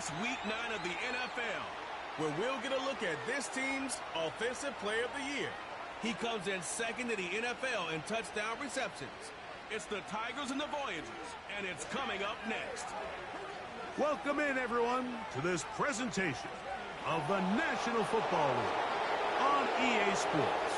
It's Week 9 of the NFL, where we'll get a look at this team's Offensive Player of the Year. He comes in second in the NFL in touchdown receptions. It's the Tigers and the Voyagers, and it's coming up next. Welcome in, everyone, to this presentation of the National Football League on EA Sports.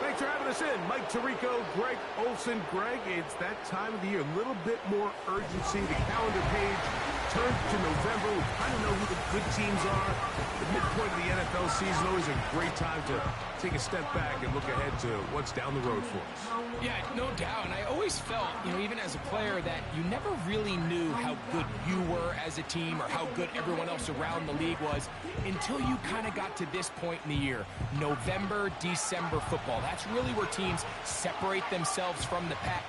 Thanks for having us in. Mike Tirico, Greg Olson. Greg, it's that time of the year. A little bit more urgency. The calendar page turns to November. We kind of know who the good teams are. The midpoint of the NFL season, always a great time to take a step back and look ahead to what's down the road for us. Yeah, no doubt. And I always felt, even as a player, that you never really knew how good you were as a team or how good everyone else around the league was until you kind of got to this point in the year. November, December football. That's really where teams separate themselves from the pack.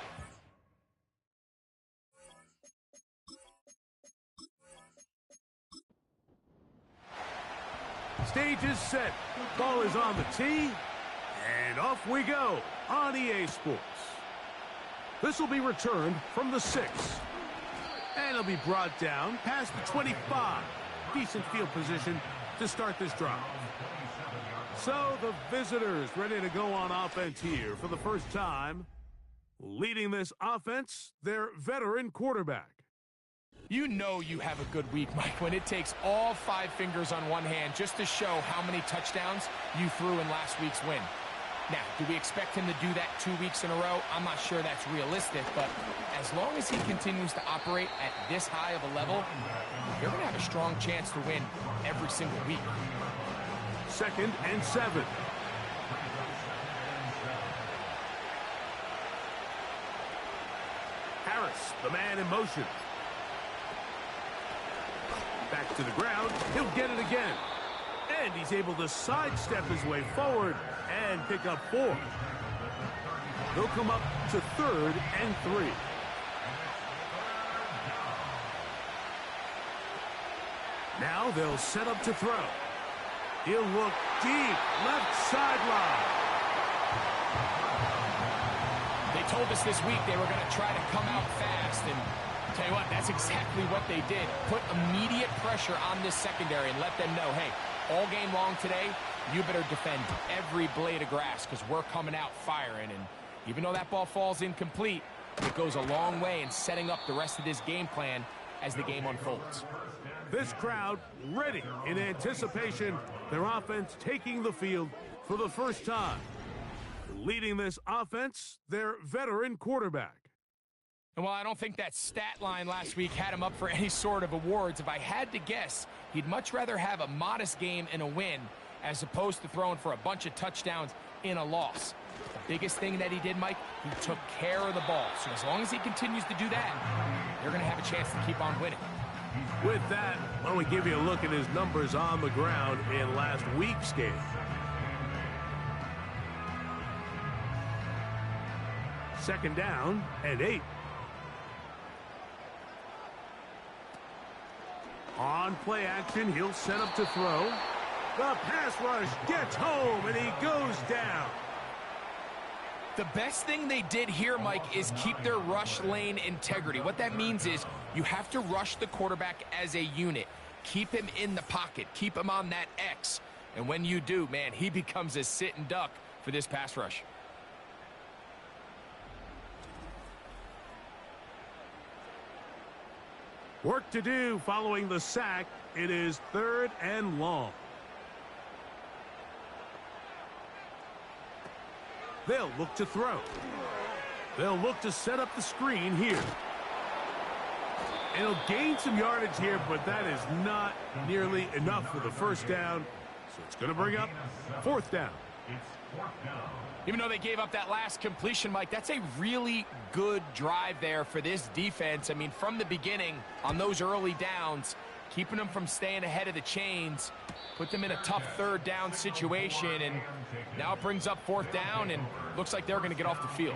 Stage is set. Ball is on the tee. And off we go on EA Sports. This will be returned from the 6. And it'll be brought down past the 25. Decent field position to start this drive. So the visitors ready to go on offense here for the first time. Leading this offense, their veteran quarterback. You know you have a good week, Mike, when it takes all 5 fingers on one hand just to show how many touchdowns you threw in last week's win. Now, do we expect him to do that 2 weeks in a row? I'm not sure that's realistic, but as long as he continues to operate at this high of a level, you're going to have a strong chance to win every single week. 2nd and 7. Harris, the man in motion. Back to the ground. He'll get it again. And he's able to sidestep his way forward and pick up 4. They'll come up to 3rd and 3. Now they'll set up to throw. He'll look deep, left sideline. They told us this week they were going to try to come out fast, and tell you what, that's exactly what they did. Put immediate pressure on this secondary and let them know, hey, all game long today, you better defend every blade of grass because we're coming out firing. And even though that ball falls incomplete, it goes a long way in setting up the rest of this game plan as the game unfolds. This crowd ready in anticipation. Their offense taking the field for the first time. Leading this offense, their veteran quarterback. And while I don't think that stat line last week had him up for any sort of awards, if I had to guess, he'd much rather have a modest game and a win as opposed to throwing for a bunch of touchdowns in a loss. The biggest thing that he did, Mike, he took care of the ball. So as long as he continues to do that, they're going to have a chance to keep on winning. With that, why don't we give you a look at his numbers on the ground in last week's game. Second down and 8. On play action, he'll set up to throw. The pass rush gets home, and he goes down. The best thing they did here, Mike, is keep their rush lane integrity. What that means is you have to rush the quarterback as a unit. Keep him in the pocket. Keep him on that X. And when you do, man, he becomes a sitting duck for this pass rush. Work to do following the sack. It is 3rd and long. They'll look to throw. They'll look to set up the screen here. And he'll gain some yardage here, but that is not nearly enough for the first down. So it's going to bring up 4th down. Even though they gave up that last completion, Mike, that's a really good drive there for this defense. I mean, from the beginning, on those early downs, keeping them from staying ahead of the chains, put them in a tough 3rd down situation, and now it brings up 4th down, and looks like they're going to get off the field.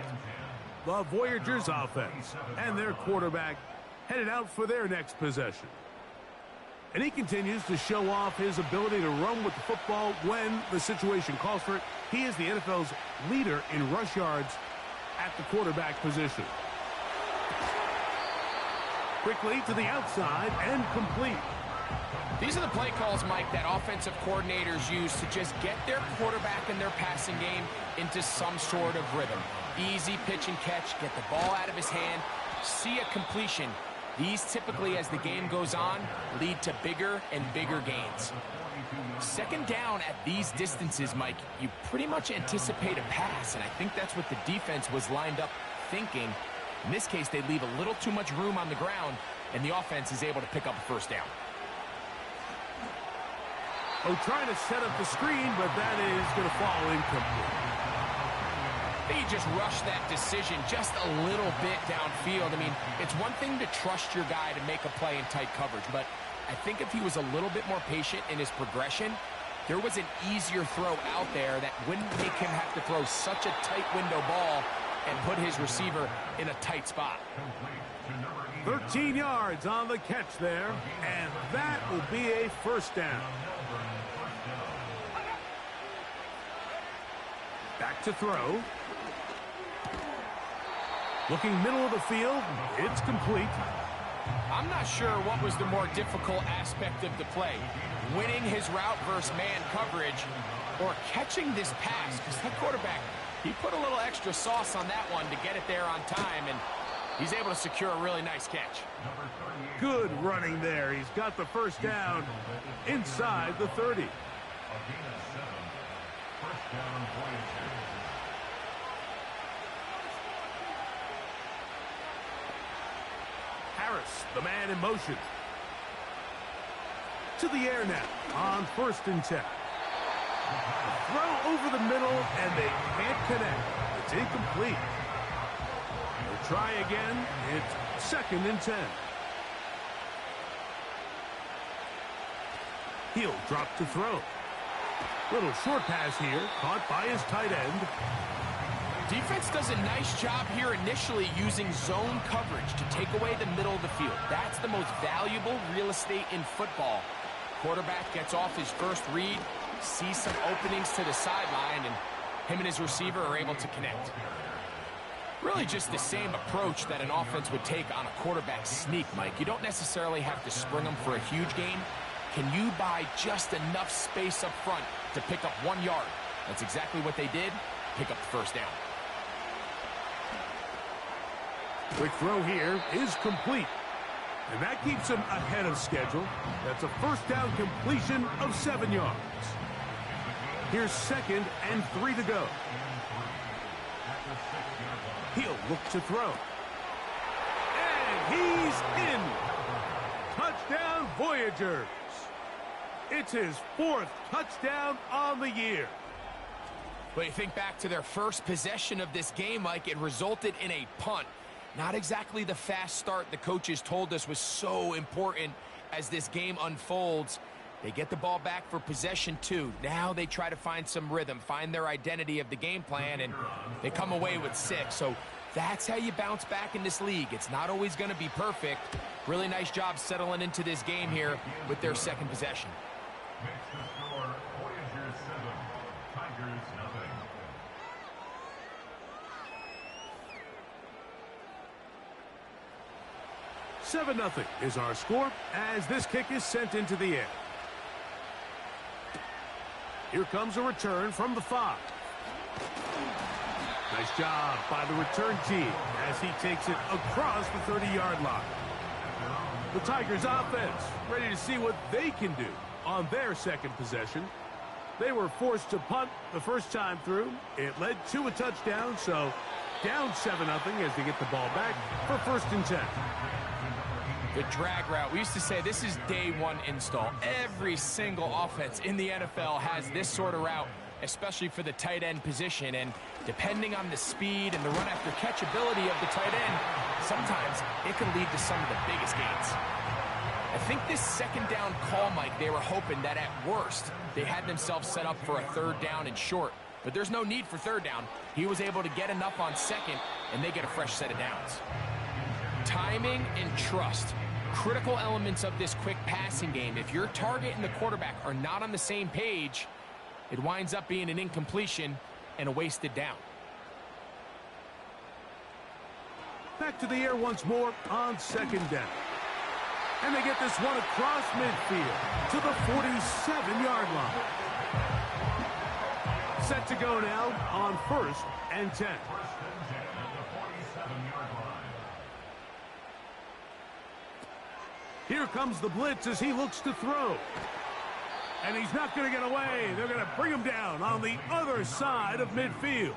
The Voyagers offense and their quarterback headed out for their next possession. And he continues to show off his ability to run with the football when the situation calls for it. He is the NFL's leader in rush yards at the quarterback position. Quickly to the outside and complete. These are the play calls, Mike, that offensive coordinators use to just get their quarterback and their passing game into some sort of rhythm. Easy pitch and catch, get the ball out of his hand, see a completion. These typically, as the game goes on, lead to bigger and bigger gains. Second down at these distances, Mike, you pretty much anticipate a pass, and I think that's what the defense was lined up thinking. In this case, they leave a little too much room on the ground, and the offense is able to pick up a first down. Oh, trying to set up the screen, but that is going to fall incomplete. He just rushed that decision just a little bit downfield. I mean, it's one thing to trust your guy to make a play in tight coverage, but I think if he was a little bit more patient in his progression, there was an easier throw out there that wouldn't make him have to throw such a tight window ball and put his receiver in a tight spot. 13 yards on the catch there, and that will be a first down. Back to throw. Looking middle of the field, it's complete. I'm not sure what was the more difficult aspect of the play, winning his route versus man coverage or catching this pass, because that quarterback, he put a little extra sauce on that one to get it there on time, and he's able to secure a really nice catch. Good running there. He's got the first down inside the 30. Harris, the man in motion. To the air now on 1st and 10. Throw over the middle, and they can't connect. It's incomplete. They'll try again. It's 2nd and 10. He'll drop to throw. Little short pass here, caught by his tight end. Defense does a nice job here initially using zone coverage to take away the middle of the field. That's the most valuable real estate in football. Quarterback gets off his first read, sees some openings to the sideline, and him and his receiver are able to connect. Really just the same approach that an offense would take on a quarterback sneak, Mike. You don't necessarily have to spring them for a huge gain. Can you buy just enough space up front to pick up 1 yard? That's exactly what they did. Pick up the first down. Quick throw here is complete. And that keeps him ahead of schedule. That's a first down completion of 7 yards. Here's 2nd and 3 to go. He'll look to throw. And he's in. Touchdown, Voyagers. It's his 4th touchdown on the year. But you think back to their first possession of this game, Mike, it resulted in a punt. Not exactly the fast start the coaches told us was so important as this game unfolds. They get the ball back for possession 2. Now they try to find some rhythm, find their identity of the game plan, and they come away with 6. So that's how you bounce back in this league. It's not always going to be perfect. Really nice job settling into this game here with their 2nd possession. Makes the score Voyagers 7, Tigers nothing. $7-0 is our score as this kick is sent into the air. Here comes a return from the 5. Nice job by the return team as he takes it across the 30-yard line. The Tigers offense ready to see what they can do on their 2nd possession. They were forced to punt the first time through. It led to a touchdown, so down 7-0 as they get the ball back for 1st and 10. The drag route. We used to say this is day 1 install. Every single offense in the NFL has this sort of route, especially for the tight end position. And depending on the speed and the run after catch ability of the tight end, sometimes it can lead to some of the biggest gains. I think this 2nd down call, Mike, they were hoping that at worst they had themselves set up for a 3rd down and short. But there's no need for 3rd down. He was able to get enough on 2nd, and they get a fresh set of downs. Timing and trust. Critical elements of this quick passing game. If your target and the quarterback are not on the same page, it winds up being an incompletion and a wasted down. Back to the air once more on 2nd down. And they get this one across midfield to the 47-yard line. Set to go now on 1st and 10. First and 10 at the 47-yard line. Here comes the blitz as he looks to throw. And he's not going to get away. They're going to bring him down on the other side of midfield.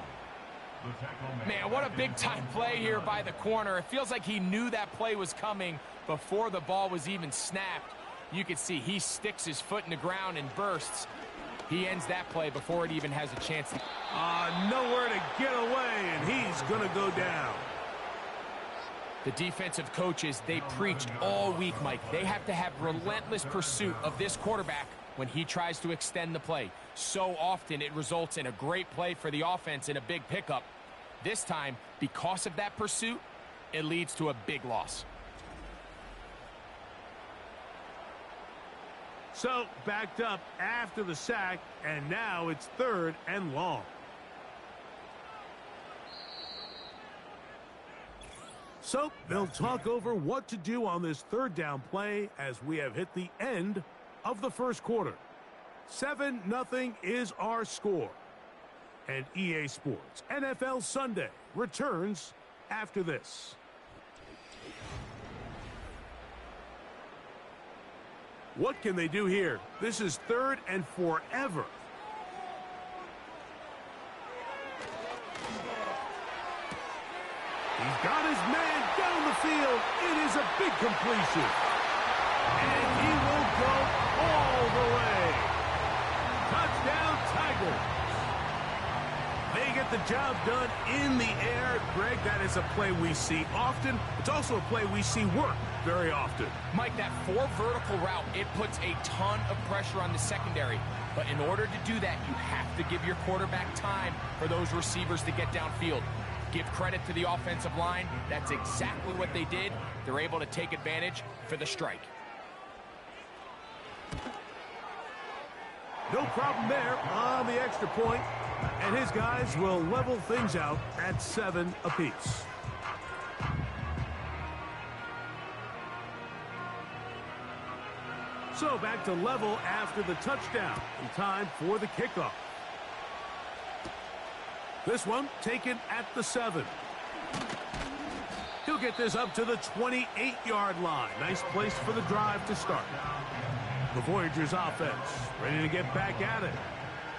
Man, what a big-time play here by the corner. It feels like he knew that play was coming before the ball was even snapped. You can see he sticks his foot in the ground and bursts. He ends that play before it even has a chance to... Nowhere to get away, and he's going to go down. The defensive coaches, they preached all week, Mike. They have to have relentless pursuit of this quarterback when he tries to extend the play. So often it results in a great play for the offense and a big pickup. This time, because of that pursuit, it leads to a big loss. So, backed up after the sack, and now it's 3rd and long. So, they'll talk over what to do on this 3rd down play as we have hit the end of the first quarter. 7-0 is our score. And EA Sports NFL Sunday returns after this. What can they do here? This is 3rd and forever. He's got his man down the field. It is a big completion. And he will go all the way. Touchdown, Tigers. They get the job done in the air. Greg, that is a play we see often. It's also a play we see work very often. Mike, that 4 vertical route, it puts a ton of pressure on the secondary. But in order to do that, you have to give your quarterback time for those receivers to get downfield. Give credit to the offensive line. That's exactly what they did. They're able to take advantage for the strike. No problem there on the extra point. And his guys will level things out at 7 apiece. So back to level after the touchdown. In time for the kickoff. This one taken at the 7. He'll get this up to the 28-yard line. Nice place for the drive to start. The Voyagers offense ready to get back at it.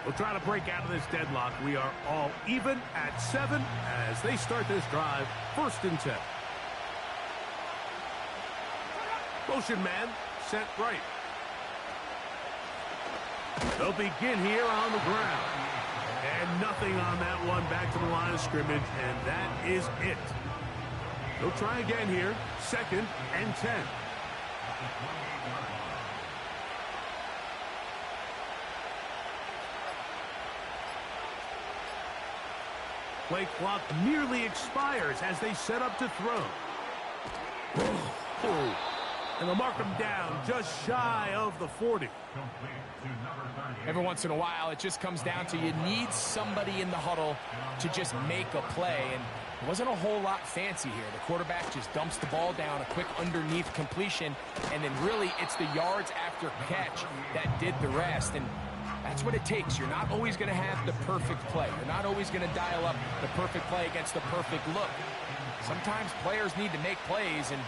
We'll try to break out of this deadlock. We are all even at 7 as they start this drive. 1st and 10. Motion man set right. They'll begin here on the ground. And nothing on that one. Back to the line of scrimmage, and that is it. They'll try again here. 2nd and 10. Play clock nearly expires as they set up to throw. And they'll mark him down just shy of the 40. Every once in a while, it just comes down to you need somebody in the huddle to just make a play. And it wasn't a whole lot fancy here. The quarterback just dumps the ball down, a quick underneath completion, and then really it's the yards after catch that did the rest. And that's what it takes. You're not always going to have the perfect play. You're not always going to dial up the perfect play against the perfect look. Sometimes players need to make plays, and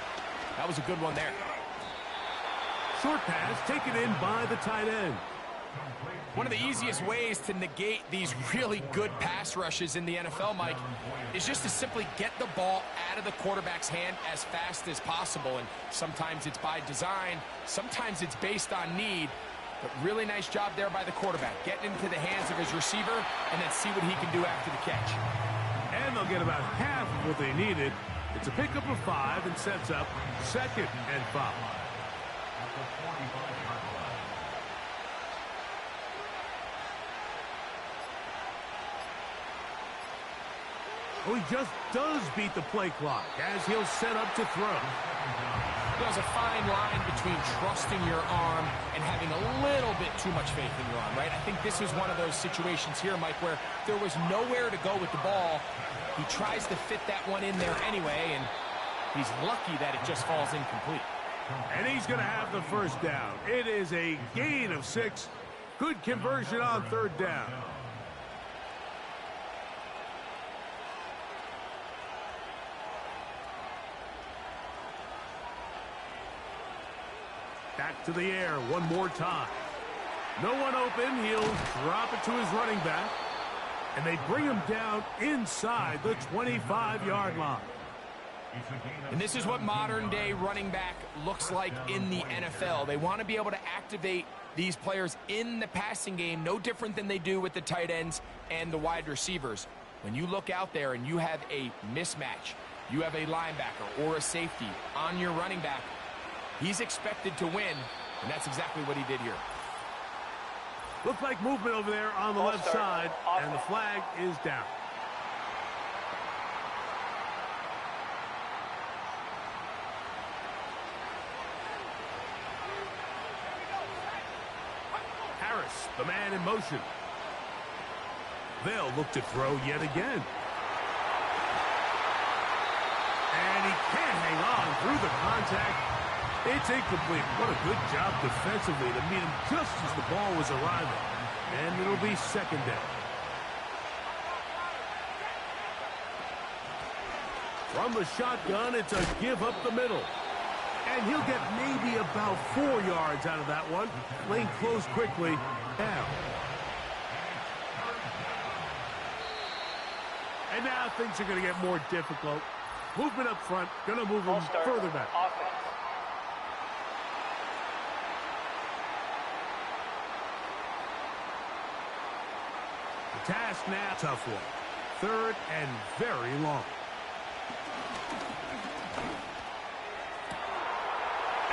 that was a good one there. Short pass taken in by the tight end. One of the easiest ways to negate these really good pass rushes in the NFL, Mike, is just to simply get the ball out of the quarterback's hand as fast as possible. And sometimes it's by design, sometimes it's based on need. But really nice job there by the quarterback, getting into the hands of his receiver and then see what he can do after the catch. And they'll get about half of what they needed. It's a pickup of 5 and sets up 2nd and 5. Oh, he just does beat the play clock as he'll set up to throw. There's a fine line between trusting your arm and having a little bit too much faith in your arm, right? I think this is one of those situations here, Mike, where there was nowhere to go with the ball. He tries to fit that one in there anyway, and he's lucky that it just falls incomplete. And he's going to have the first down. It is a gain of 6. Good conversion on third down. Back to the air one more time. No one open. He'll drop it to his running back. And they bring him down inside the 25-yard line. And this is what modern-day running back looks like in the NFL. They want to be able to activate these players in the passing game, no different than they do with the tight ends and the wide receivers. When you look out there and you have a mismatch, you have a linebacker or a safety on your running back, he's expected to win, and that's exactly what he did here. Looked like movement over there on the left side, and the flag is down. Harris, the man in motion. They'll look to throw yet again. And he can't hang on through the contact. It's incomplete. What a good job defensively to meet him just as the ball was arriving. And it'll be second down. From the shotgun, it's a give up the middle. And he'll get maybe about 4 yards out of that one. Lane closed quickly. Now. And now things are going to get more difficult. Movement up front, going to move him further back. The task now, tough one. Third and very long.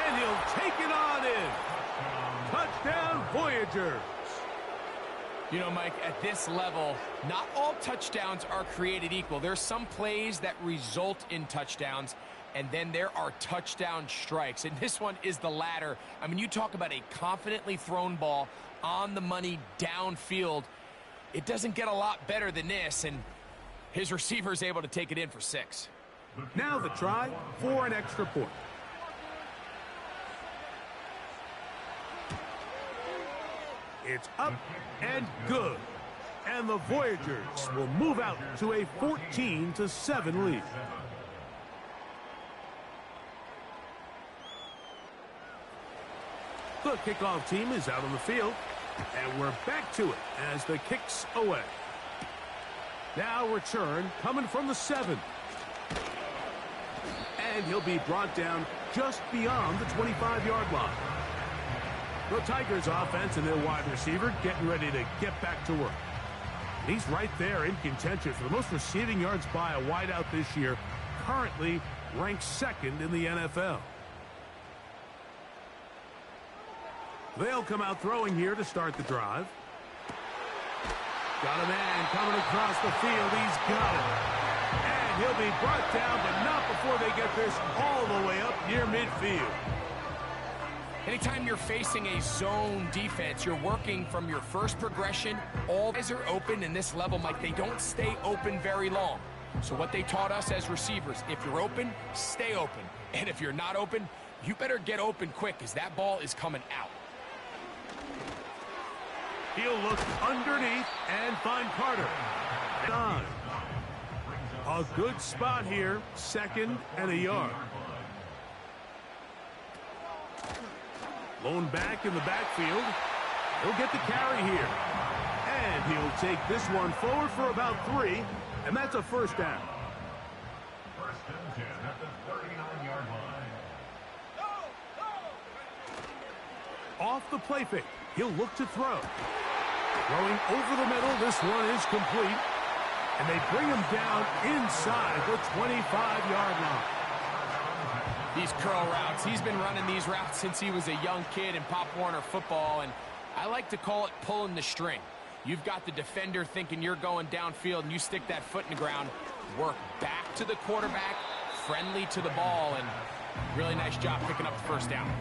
And he'll take it on in. Touchdown, Voyagers. You know, Mike, at this level, not all touchdowns are created equal. There's some plays that result in touchdowns, and then there are touchdown strikes. And this one is the latter. I mean, you talk about a confidently thrown ball on the money downfield. It doesn't get a lot better than this, and his receiver's able to take it in for 6. Now the try for an extra point. It's up and good. And the Voyagers will move out to a 14-7 lead. The kickoff team is out on the field. And we're back to it as the kick's away. Now return coming from the 7. And he'll be brought down just beyond the 25-yard line. The Tigers offense and their wide receiver getting ready to get back to work. He's right there in contention for the most receiving yards by a wideout this year, currently ranked 2nd in the NFL. They'll come out throwing here to start the drive. Got a man coming across the field. He's got it. And he'll be brought down, but not before they get this all the way up near midfield. Anytime you're facing a zone defense, you're working from your first progression. All guys are open in this level, Mike. They don't stay open very long. So what they taught us as receivers, if you're open, stay open. And if you're not open, you better get open quick because that ball is coming out. He'll look underneath and find Carter. Done. A good spot here, 2nd and a yard. Lone back in the backfield. He'll get the carry here. And he'll take this one forward for about 3, and that's a first down. First and 10 at the 39-yard line. Off the play fake, he'll look to throw. Throwing over the middle, this one is complete. And they bring him down inside the 25-yard line. These curl routes, he's been running these routes since he was a young kid in Pop Warner football, and I like to call it pulling the string. You've got the defender thinking you're going downfield, and you stick that foot in the ground, work back to the quarterback, friendly to the ball, and really nice job picking up the first down.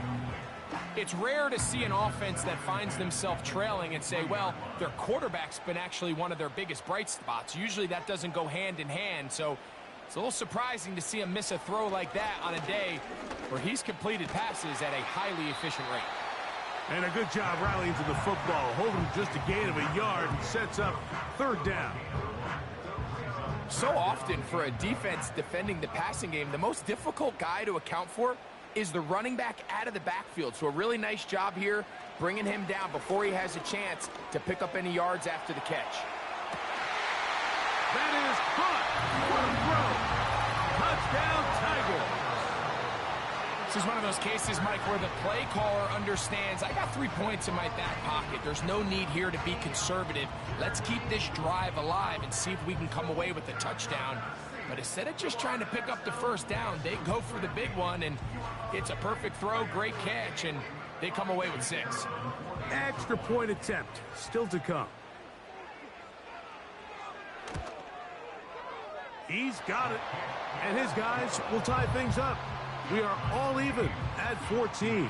It's rare to see an offense that finds themselves trailing and say, well, their quarterback's been actually one of their biggest bright spots. Usually that doesn't go hand in hand, so It's a little surprising to see him miss a throw like that on a day where he's completed passes at a highly efficient rate. And a good job rallying to the football, holding just a gain of a yard and sets up third down. So often for a defense defending the passing game, the most difficult guy to account for is the running back out of the backfield. So a really nice job here bringing him down before he has a chance to pick up any yards after the catch. That is caught. What a throw. Touchdown, Tigers. This is one of those cases, Mike, where the play caller understands, I got 3 points in my back pocket. There's no need here to be conservative. Let's keep this drive alive and see if we can come away with a touchdown. But instead of just trying to pick up the first down, they go for the big one, and it's a perfect throw, great catch, and they come away with 6. Extra point attempt still to come. He's got it, and his guys will tie things up. We are all even at 14.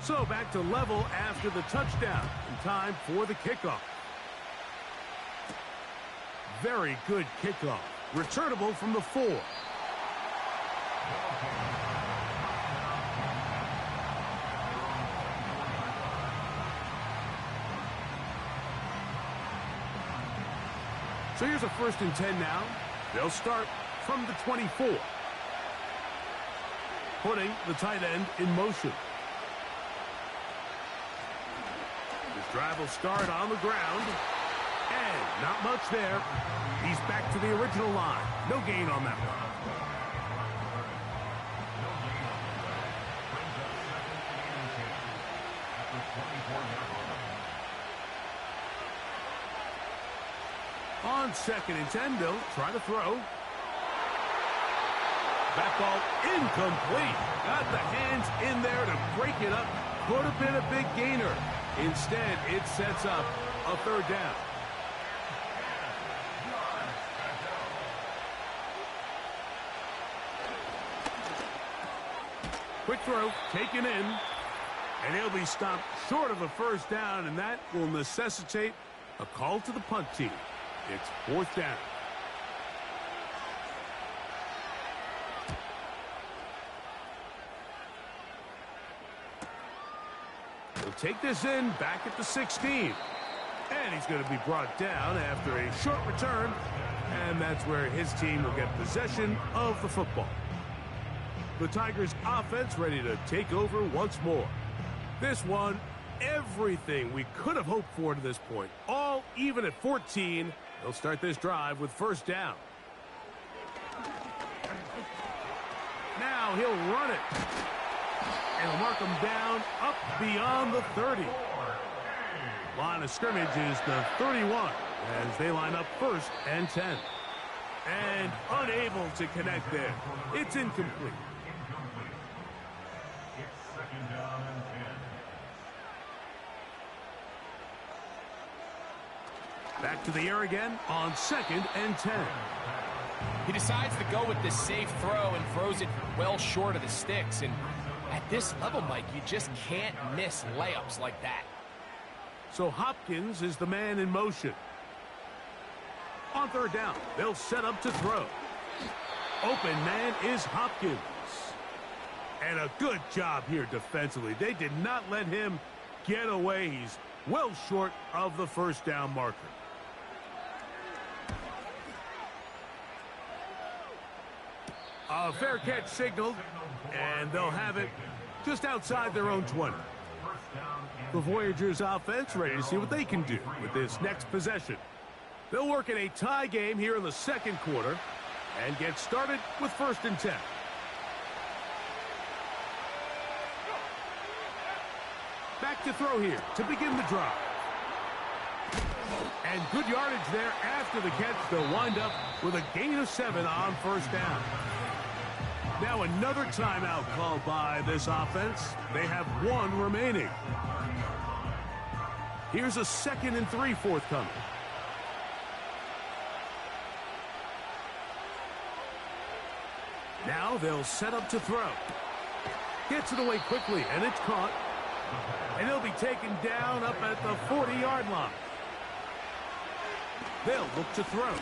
So back to level after the touchdown. And time for the kickoff. Very good kickoff. Returnable from the 4. So here's a 1st and 10 now. They'll start from the 24. Putting the tight end in motion. This drive will start on the ground. And not much there. He's back to the original line. No gain on that one. On 2nd and 10, they'll try to throw. That ball incomplete. Got the hands in there to break it up. Could have been a big gainer. Instead, it sets up a 3rd down. Quick throw, taken in. And he'll be stopped short of a 1st down, and that will necessitate a call to the punt team. It's 4th down. He'll take this in back at the 16. And he's going to be brought down after a short return. And that's where his team will get possession of the football. The Tigers offense ready to take over once more. This one, everything we could have hoped for to this point. All even at 14. They'll start this drive with 1st down. Now he'll run it. And mark him down up beyond the 30. Line of scrimmage is the 31 as they line up 1st and 10. And unable to connect there. It's incomplete. It's 2nd down and 10. Back to the air again on 2nd and 10. He decides to go with this safe throw and throws it well short of the sticks. And at this level, Mike, you just can't miss layups like that. So Hopkins is the man in motion. On 3rd down, they'll set up to throw. Open man is Hopkins. And a good job here defensively. They did not let him get away. He's well short of the 1st down marker. A fair catch signaled, and they'll have it just outside their own 20. The Voyagers offense ready to see what they can do with this next possession. They'll work in a tie game here in the 2nd quarter and get started with 1st and 10. Back to throw here to begin the drive. And good yardage there after the catch. They'll wind up with a gain of 7 on 1st down. Now another timeout called by this offense. They have 1 remaining. Here's a 2nd and 3 forthcoming. Now they'll set up to throw. Gets it away quickly, and it's caught. And he'll be taken down up at the 40-yard line. They'll look to throw.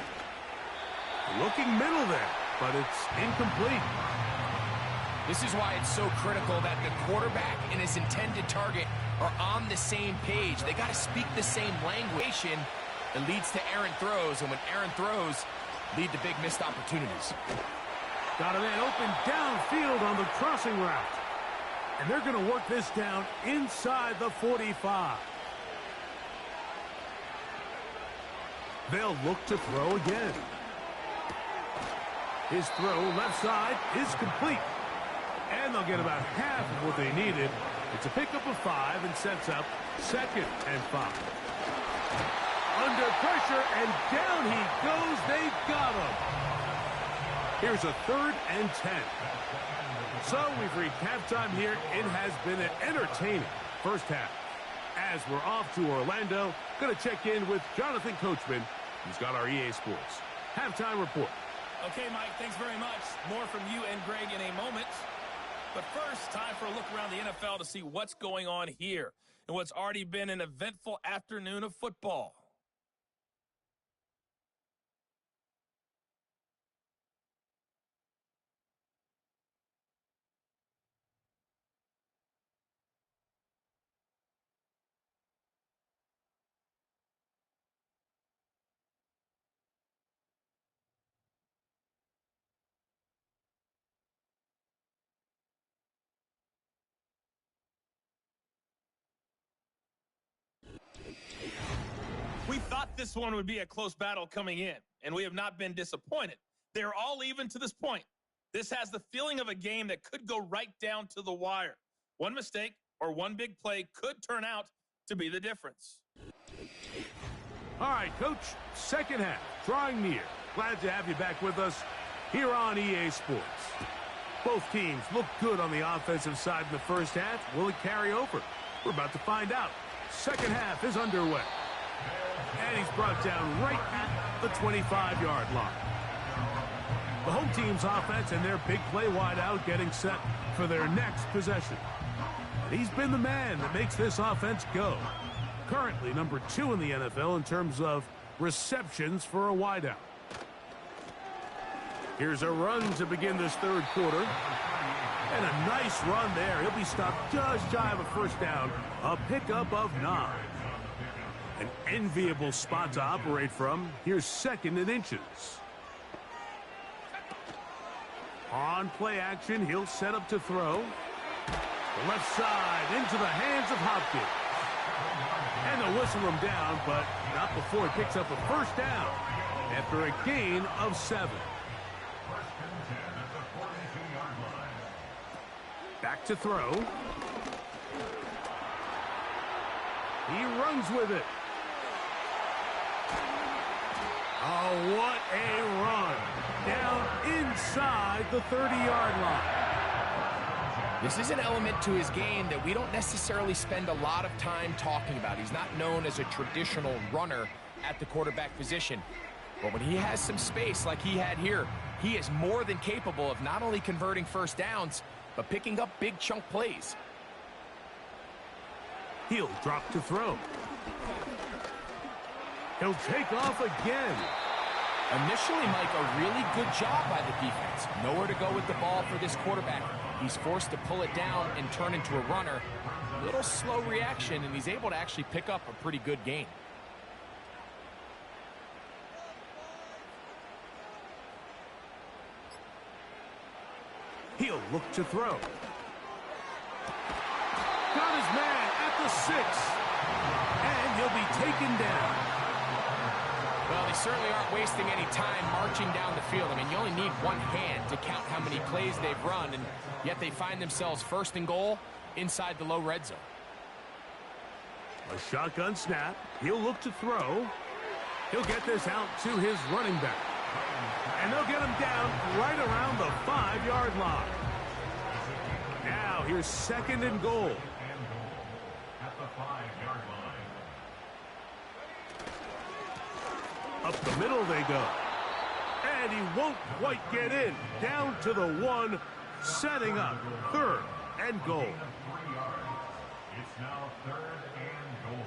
Looking middle there, but it's incomplete. This is why it's so critical that the quarterback and his intended target are on the same page. They got to speak the same language. It leads to errant throws, and when errant throws lead to big missed opportunities. Got a man open downfield on the crossing route. And they're going to work this down inside the 45. They'll look to throw again. His throw left side is complete. And they'll get about half of what they needed. It's a pickup of 5 and sets up 2nd and 5. Under pressure, and down he goes. They've got him. Here's a 3rd and 10. So we've reached halftime here. It has been an entertaining first half. As we're off to Orlando, going to check in with Jonathan Coachman, who's got our EA Sports halftime report. Okay, Mike, thanks very much. More from you and Greg in a moment. But first, time for a look around the NFL to see what's going on here in what's already been an eventful afternoon of football. We thought this one would be a close battle coming in, and we have not been disappointed. They're all even to this point. This has the feeling of a game that could go right down to the wire. One mistake or one big play could turn out to be the difference. All right, Coach, second half, drawing near. Glad to have you back with us here on EA Sports. Both teams look good on the offensive side in the first half. Will it carry over? We're about to find out. Second half is underway. And he's brought down right at the 25-yard line. The home team's offense and their big play wideout getting set for their next possession. And he's been the man that makes this offense go. Currently number 2 in the NFL in terms of receptions for a wideout. Here's a run to begin this third quarter. And a nice run there. He'll be stopped just shy of a first down. A pickup of 9. An enviable spot to operate from. Here's 2nd and inches. On play action, he'll set up to throw. The left side into the hands of Hopkins. And they'll whistle him down, but not before he picks up a first down after a gain of 7. Back to throw. He runs with it. Oh, what a run. Down inside the 30-yard line. This is an element to his game that we don't necessarily spend a lot of time talking about. He's not known as a traditional runner at the quarterback position. But when he has some space like he had here, he is more than capable of not only converting first downs, but picking up big chunk plays. He'll drop to throw. He'll take off again. Initially, Mike, a really good job by the defense. Nowhere to go with the ball for this quarterback. He's forced to pull it down and turn into a runner. A little slow reaction, and he's able to actually pick up a pretty good gain. He'll look to throw. Got his man at the 6. And he'll be taken down. Well, they certainly aren't wasting any time marching down the field. I mean, you only need one hand to count how many plays they've run, and yet they find themselves 1st and goal inside the low red zone. A shotgun snap. He'll look to throw. He'll get this out to his running back. And they'll get him down right around the 5-yard line. Now here's 2nd and goal. At the 5-yard line. Up the middle they go. And he won't quite get in. Down to the 1, setting up 3rd and goal. It's Now 3rd and goal.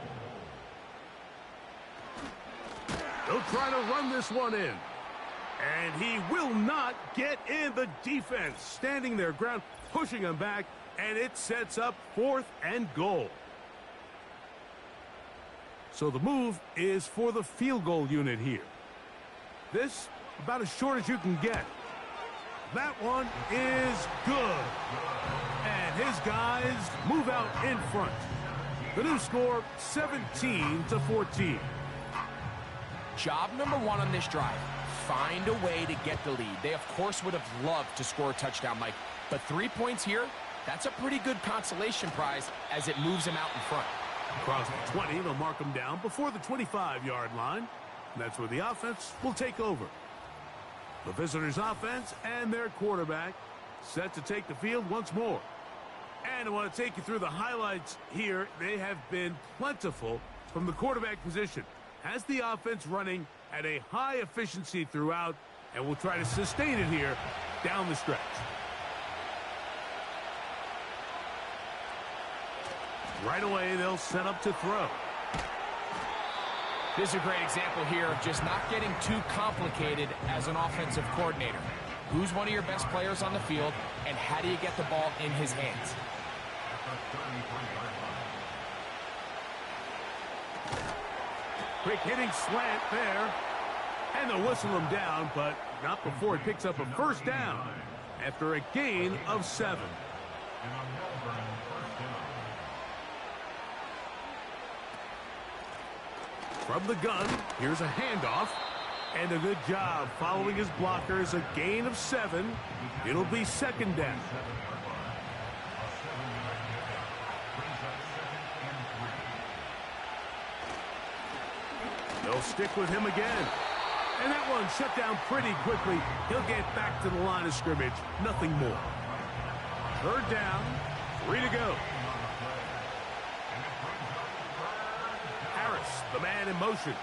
They'll try to run this one in. And he will not get in. The defense standing their ground, pushing him back, and it sets up 4th and goal. So the move is for the field goal unit here. This about as short as you can get. That one is good. And his guys move out in front. The new score, 17-14. Job number 1 on this drive. Find a way to get the lead. They, of course, would have loved to score a touchdown, Mike. But 3 points here, that's a pretty good consolation prize as it moves them out in front. Across the 20, they'll mark them down before the 25-yard line. That's where the offense will take over. The visitors' offense and their quarterback set to take the field once more. And I want to take you through the highlights here. They have been plentiful from the quarterback position. Has the offense running at a high efficiency throughout, and will try to sustain it here down the stretch. Right away, they'll set up to throw. This is a great example here of just not getting too complicated as an offensive coordinator. Who's one of your best players on the field, and how do you get the ball in his hands? Quick hitting slant there. And they'll whistle him down, but not before he picks up a first down after a gain of 7. From the gun, here's a handoff. And a good job following his blockers. A gain of 7. It'll be 2nd down. They'll stick with him again. And that one shut down pretty quickly. He'll get back to the line of scrimmage. Nothing more. 3rd down. 3 to go. Harris, the man in motion.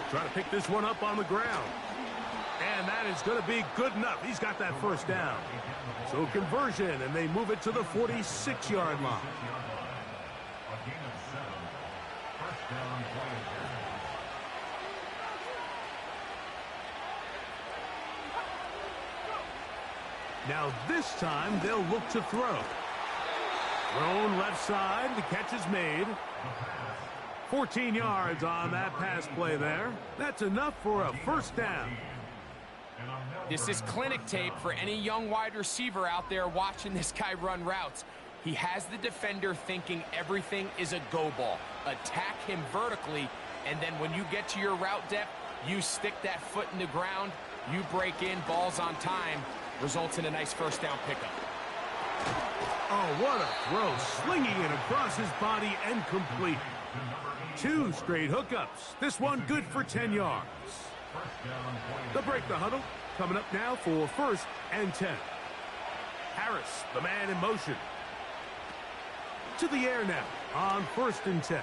Trying to pick this one up on the ground. And that is going to be good enough. He's got that first down. So conversion, and they move it to the 46-yard line. Now this time they'll look to throw. Thrown left side. The catch is made. 14 yards on that pass play there. That's enough for a first down. This is clinic tape for any young wide receiver out there watching this guy run routes. He has the defender thinking everything is a go ball. Attack him vertically, and then when you get to your route depth, you stick that foot in the ground, you break in, balls on time, results in a nice first down pickup. Oh, what a throw. Slinging it across his body and complete. 2 straight hookups. This one good for 10 yards. They'll break the huddle. Coming up now for 1st and 10. Harris, the man in motion. To the air now on 1st and 10.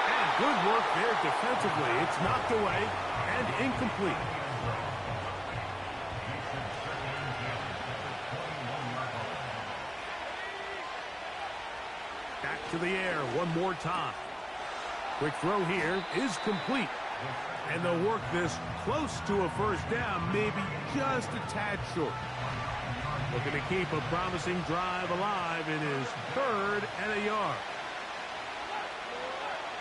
And good work there defensively. It's knocked away and incomplete. Back to the air one more time. Quick throw here is complete. And they'll work this close to a first down, maybe just a tad short. Looking to keep a promising drive alive. It is 3rd and a yard.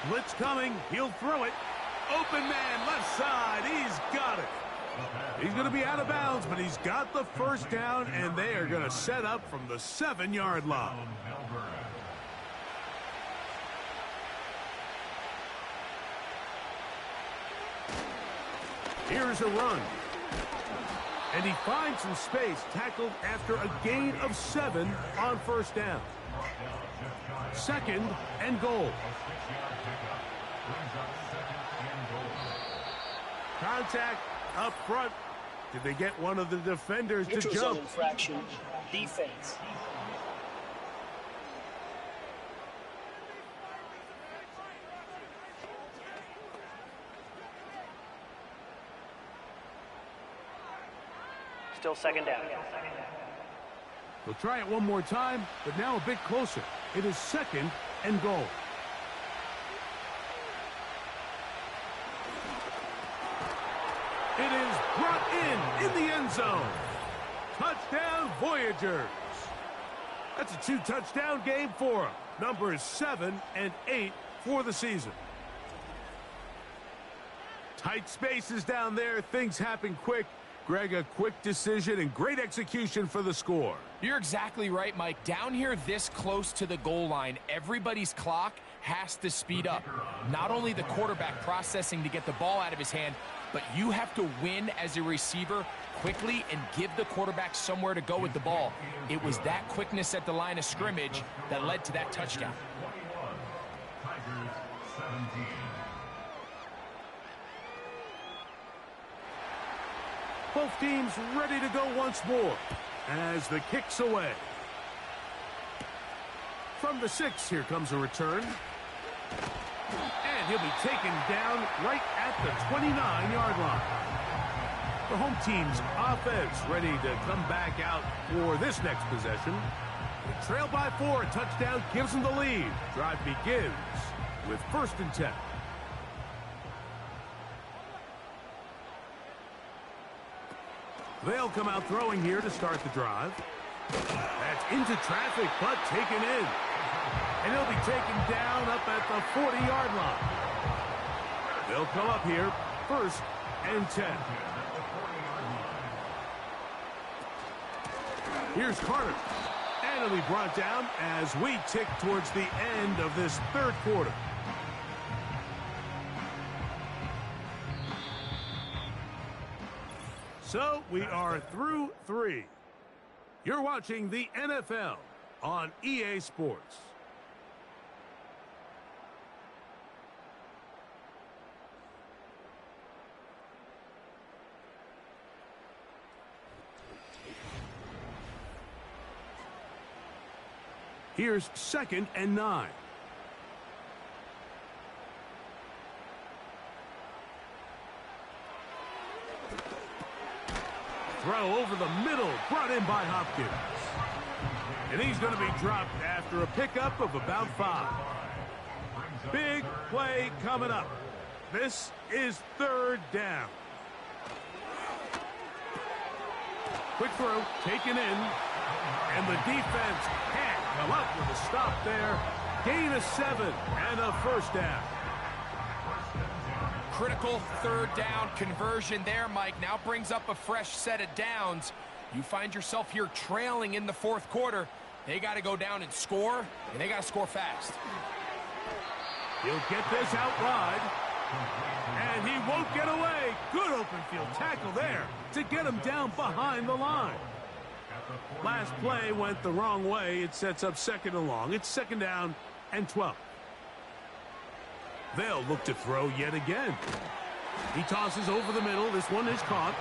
Blitz coming. He'll throw it. Open man left side. He's got it. He's going to be out of bounds, but he's got the first down, and they are going to set up from the 7-yard line. Here's a run. And he finds some space, tackled after a gain of 7 on first down. 2nd and goal. Contact up front. Did they get one of the defenders to Neutral zone jump? infraction. Defense. Still 2nd down. He'll try it one more time, but now a bit closer. It is 2nd and goal. It is brought in the end zone. Touchdown, Voyagers. That's a 2-touchdown game for them. Numbers 7 and 8 for the season. Tight spaces down there. Things happen quick. Greg, a quick decision and great execution for the score. You're exactly right, Mike. Down here this close to the goal line, everybody's clock has to speed up. Not only the quarterback processing to get the ball out of his hand, but you have to win as a receiver quickly and give the quarterback somewhere to go with the ball. It was that quickness at the line of scrimmage that led to that touchdown. 21, Tigers 17. Both teams ready to go once more as the kick's away. From the 6, here comes a return. And he'll be taken down right at the 29-yard line. The home team's offense ready to come back out for this next possession. They trail by 4. A touchdown gives them the lead. Drive begins with 1st and 10. They'll come out throwing here to start the drive. That's into traffic, but taken in. And he'll be taken down up at the 40-yard line. They'll come up here, 1st and 10. Here's Carter. And he'll be brought down as we tick towards the end of this 3rd quarter. So we are through 3. You're watching the NFL on EA Sports. Here's 2nd and 9. Throw over the middle, brought in by Hopkins. And he's going to be dropped after a pickup of about 5. Big play coming up. This is 3rd down. Quick throw, taken in. And the defense can't come up with a stop there. Gain of 7 and a 1st down. Critical 3rd down conversion there, Mike. Now brings up a fresh set of downs. You find yourself here trailing in the 4th quarter. They got to go down and score, and they got to score fast. He'll get this out wide. And he won't get away. Good open field tackle there to get him down behind the line. Last play went the wrong way. It sets up 2nd and long. It's 2nd down and 12. They'll look to throw yet again. He tosses over the middle. This one is caught.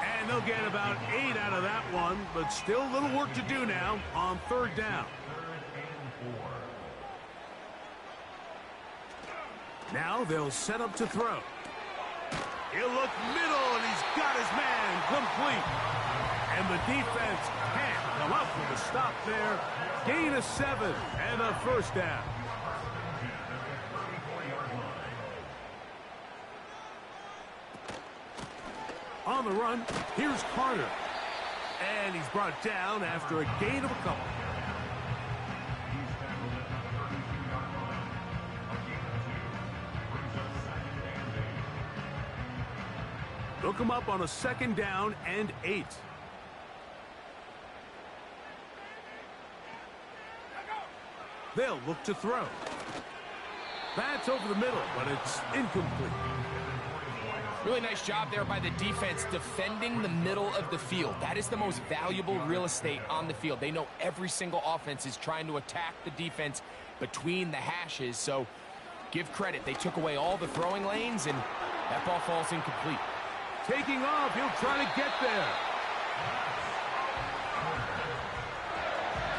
And they'll get about 8 out of that one, but still a little work to do now on 3rd down. 3rd and 4. Now they'll set up to throw. He'll look middle, and he's got his man complete. And the defense can't come up with a stop there. Gain of 7 and a 1st down. On the run, here's Carter. And he's brought down after a gain of a couple. They'll come up on a 2nd down and 8. They'll look to throw. That's over the middle, but it's incomplete. Really nice job there by the defense defending the middle of the field. That is the most valuable real estate on the field. They know every single offense is trying to attack the defense between the hashes, so give credit. They took away all the throwing lanes, and that ball falls incomplete. Taking off, he'll try to get there.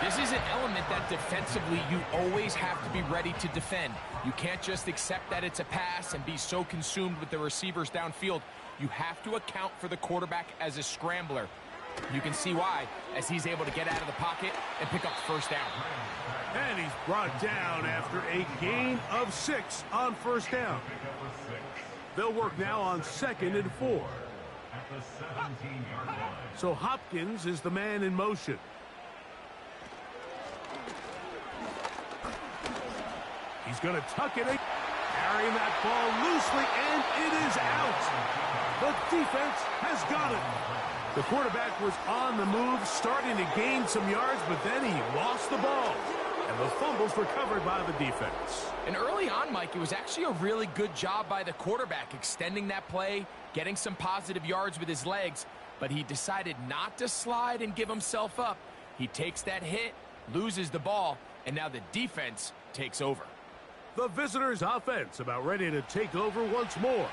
This is an element that defensively you always have to be ready to defend. You can't just accept that it's a pass and be so consumed with the receivers downfield. You have to account for the quarterback as a scrambler. You can see why, as he's able to get out of the pocket and pick up the first down. And he's brought down after a gain of 6 on first down. They'll work now on 2nd and 4. So Hopkins is the man in motion. He's going to tuck it in, carrying that ball loosely, and it is out. The defense has got it. The quarterback was on the move, starting to gain some yards, but then he lost the ball. And the fumble's recovered by the defense. And early on, Mike, it was actually a really good job by the quarterback, extending that play, getting some positive yards with his legs, but he decided not to slide and give himself up. He takes that hit, loses the ball, and now the defense takes over. The visitors' offense about ready to take over once more.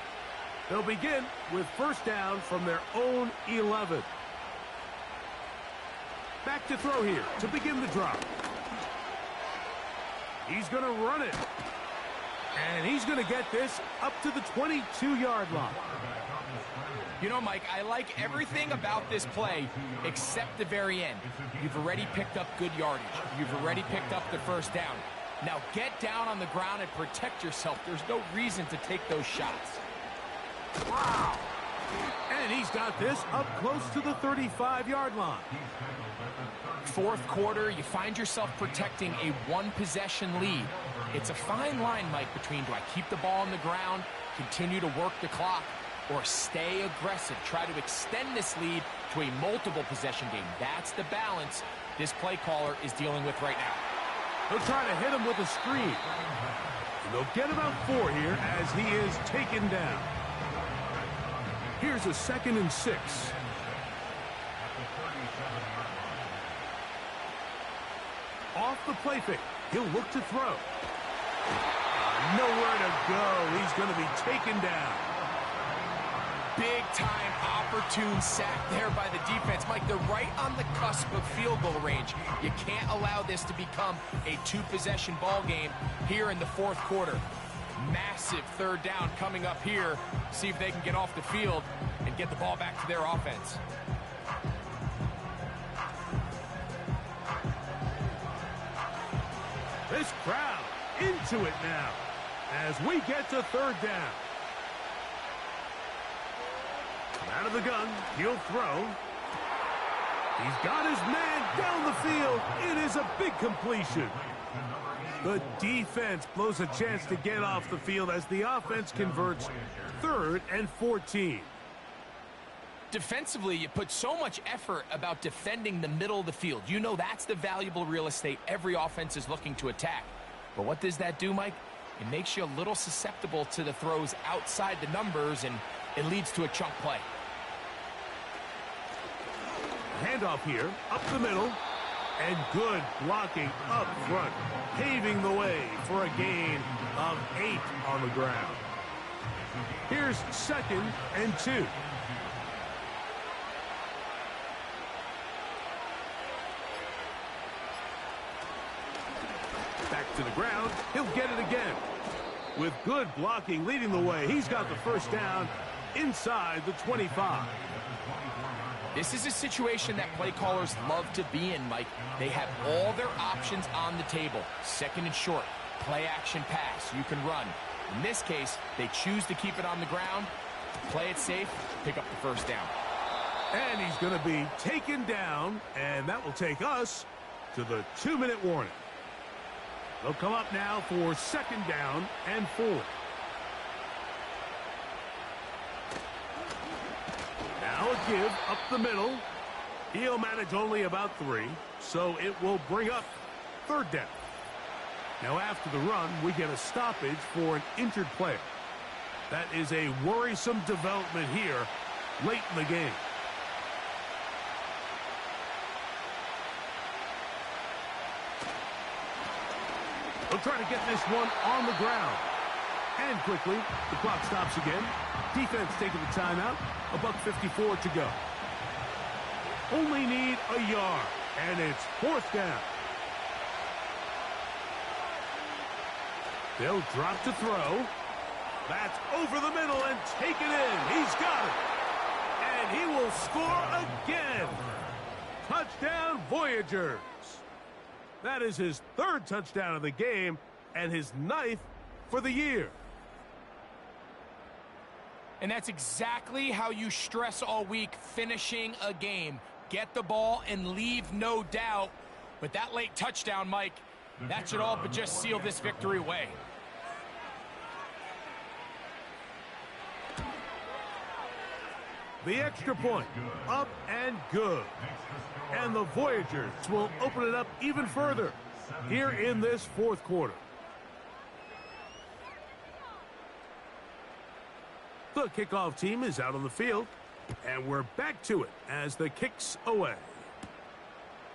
They'll begin with first down from their own 11. Back to throw here to begin the drive. He's going to run it. And he's going to get this up to the 22-yard line. You know, Mike, I like everything about this play except the very end. You've already picked up good yardage. You've already picked up the first down. Now get down on the ground and protect yourself. There's no reason to take those shots. Wow. And he's got this up close to the 35-yard line. Fourth quarter, you find yourself protecting a one-possession lead. It's a fine line, Mike, between do I keep the ball on the ground, continue to work the clock, or stay aggressive, try to extend this lead to a multiple-possession game. That's the balance this play caller is dealing with right now. They'll try to hit him with a screen. And they'll get about 4 here as he is taken down. Here's a 2nd and 6. Off the play fake. He'll look to throw. Nowhere to go. He's going to be taken down. Big-time opportune sack there by the defense. Mike, they're right on the cusp of field goal range. You can't allow this to become a two-possession ball game here in the fourth quarter. Massive third down coming up here. See if they can get off the field and get the ball back to their offense. This crowd into it now as we get to third down. Out of the gun, he'll throw. He's got his man down the field. It is a big completion. The defense blows a chance to get off the field as the offense converts 3rd and 14. Defensively, you put so much effort about defending the middle of the field. You know that's the valuable real estate every offense is looking to attack. But what does that do, Mike? It makes you a little susceptible to the throws outside the numbers, and it leads to a chunk play. Handoff here, up the middle, and good blocking up front, paving the way for a gain of 8 on the ground. Here's 2nd and 2. Back to the ground, he'll get it again. With good blocking leading the way, he's got the first down inside the 25. This is a situation that play callers love to be in, Mike. They have all their options on the table. 2nd and short, play action pass, you can run. In this case, they choose to keep it on the ground, play it safe, pick up the first down. And he's going to be taken down, and that will take us to the 2-minute warning. They'll come up now for 2nd down and 4. Now a give up the middle. He'll manage only about 3, so it will bring up 3rd down. Now after the run, we get a stoppage for an injured player. That is a worrisome development here late in the game. They'll try to get this one on the ground. And quickly, the clock stops again. Defense taking the timeout. $1:54 to go. Only need a yard, and it's 4th down. They'll drop to throw. That's over the middle and take it in. He's got it. And And he will score again. Touchdown, Voyagers. That is his 3rd touchdown of the game and his 9th for the year. And that's exactly how you stress all week, finishing a game. Get the ball and leave no doubt. But that late touchdown, Mike, that should all but just seal this victory away. The extra point, up and good. And the Voyagers will open it up even further here in this 4th quarter. The kickoff team is out on the field, and we're back to it as the kick's away.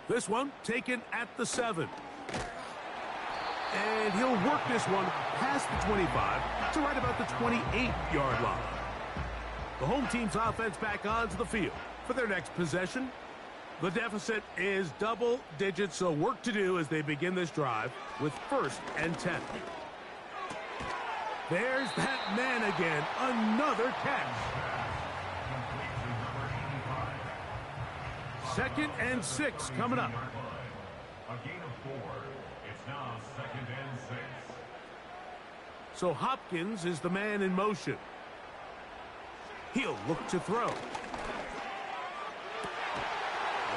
This one taken at the 7. And he'll work this one past the 25 to right about the 28-yard line. The home team's offense back onto the field for their next possession. The deficit is double digits, so work to do as they begin this drive with 1st and 10. There's that man again, another catch. 2nd and 6 coming up. A gain of 4. It's now 2nd and 6. So Hopkins is the man in motion. He'll look to throw. The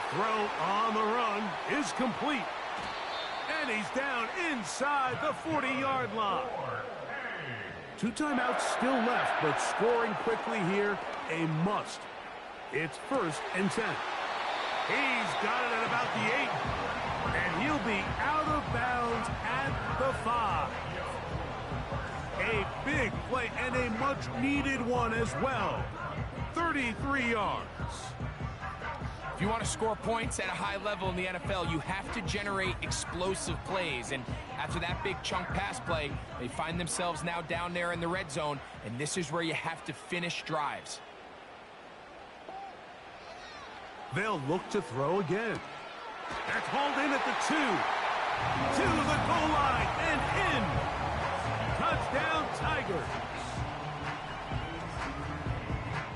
throw on the run is complete. And he's down inside the 40-yard line. 2 timeouts still left, but scoring quickly here, a must. It's 1st and 10. He's got it at about the 8. And he'll be out of bounds at the 5. A big play and a much-needed one as well. 33 yards. If you want to score points at a high level in the NFL, you have to generate explosive plays. And after that big chunk pass play, they find themselves now down there in the red zone, and this is where you have to finish drives. They'll look to throw again. That's hauled in at the 2. To the goal line and in. Touchdown, Tigers.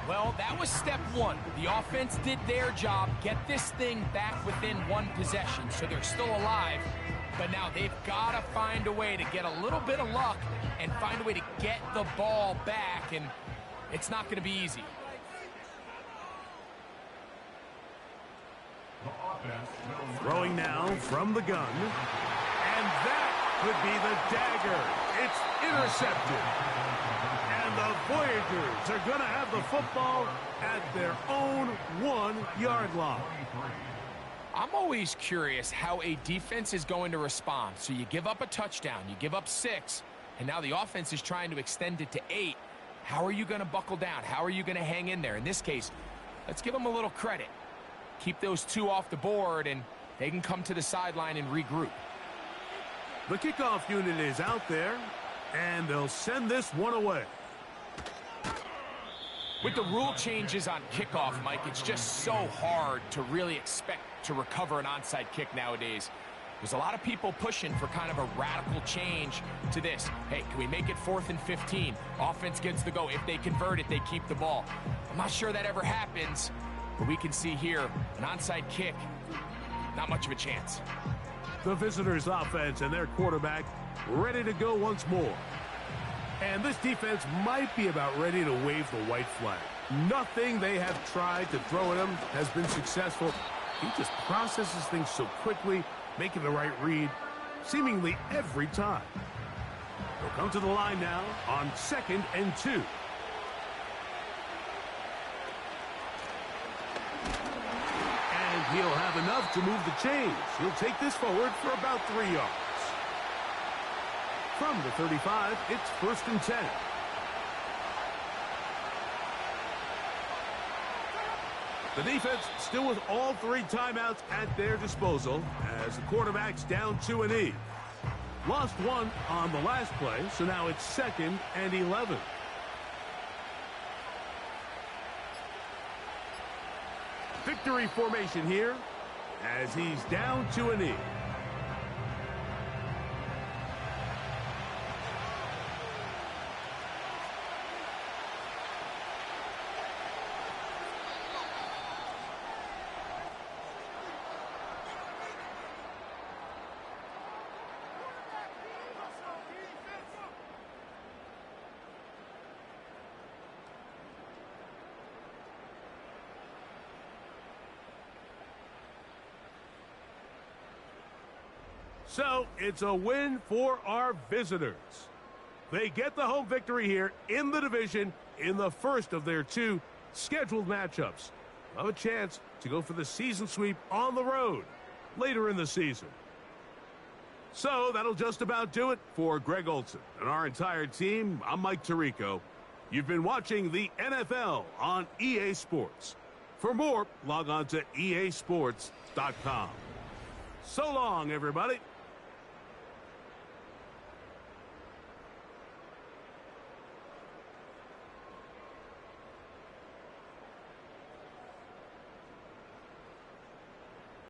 Well, that was step 1. The offense did their job, get this thing back within 1 possession, so they're still alive. But now they've got to find a way to get a little bit of luck and find a way to get the ball back, and it's not going to be easy. Throwing now from the gun. And that could be the dagger. It's intercepted. And the Voyagers are going to have the football at their own 1-yard line. I'm always curious how a defense is going to respond. So you give up a touchdown, you give up 6, and now the offense is trying to extend it to 8. How are you going to buckle down? How are you going to hang in there? In this case, let's give them a little credit. Keep those 2 off the board, and they can come to the sideline and regroup. The kickoff unit is out there, and they'll send this one away. With the rule changes on kickoff, Mike, it's just so hard to really expect to recover an onside kick nowadays. There's a lot of people pushing for kind of a radical change to this. Hey, can we make it 4th and 15? Offense gets the go. If they convert it, they keep the ball. I'm not sure that ever happens, but we can see here an onside kick, not much of a chance. The visitors' offense and their quarterback ready to go once more. And this defense might be about ready to wave the white flag. Nothing they have tried to throw at him has been successful. He just processes things so quickly, making the right read seemingly every time. They'll come to the line now on 2nd and 2. And he'll have enough to move the chains. He'll take this forward for about 3 yards. From the 35, it's 1st and 10. The defense still with all 3 timeouts at their disposal as the quarterback's down 2 and E. Lost 1 on the last play, so now it's 2nd and 11. Victory formation here as he's down 2 and E. So it's a win for our visitors. They get the home victory here in the division in the first of their 2 scheduled matchups. They'll have a chance to go for the season sweep on the road later in the season. So that'll just about do it for Greg Olson and our entire team. I'm Mike Tirico. You've been watching the NFL on EA Sports. For more, log on to easports.com. So long, everybody.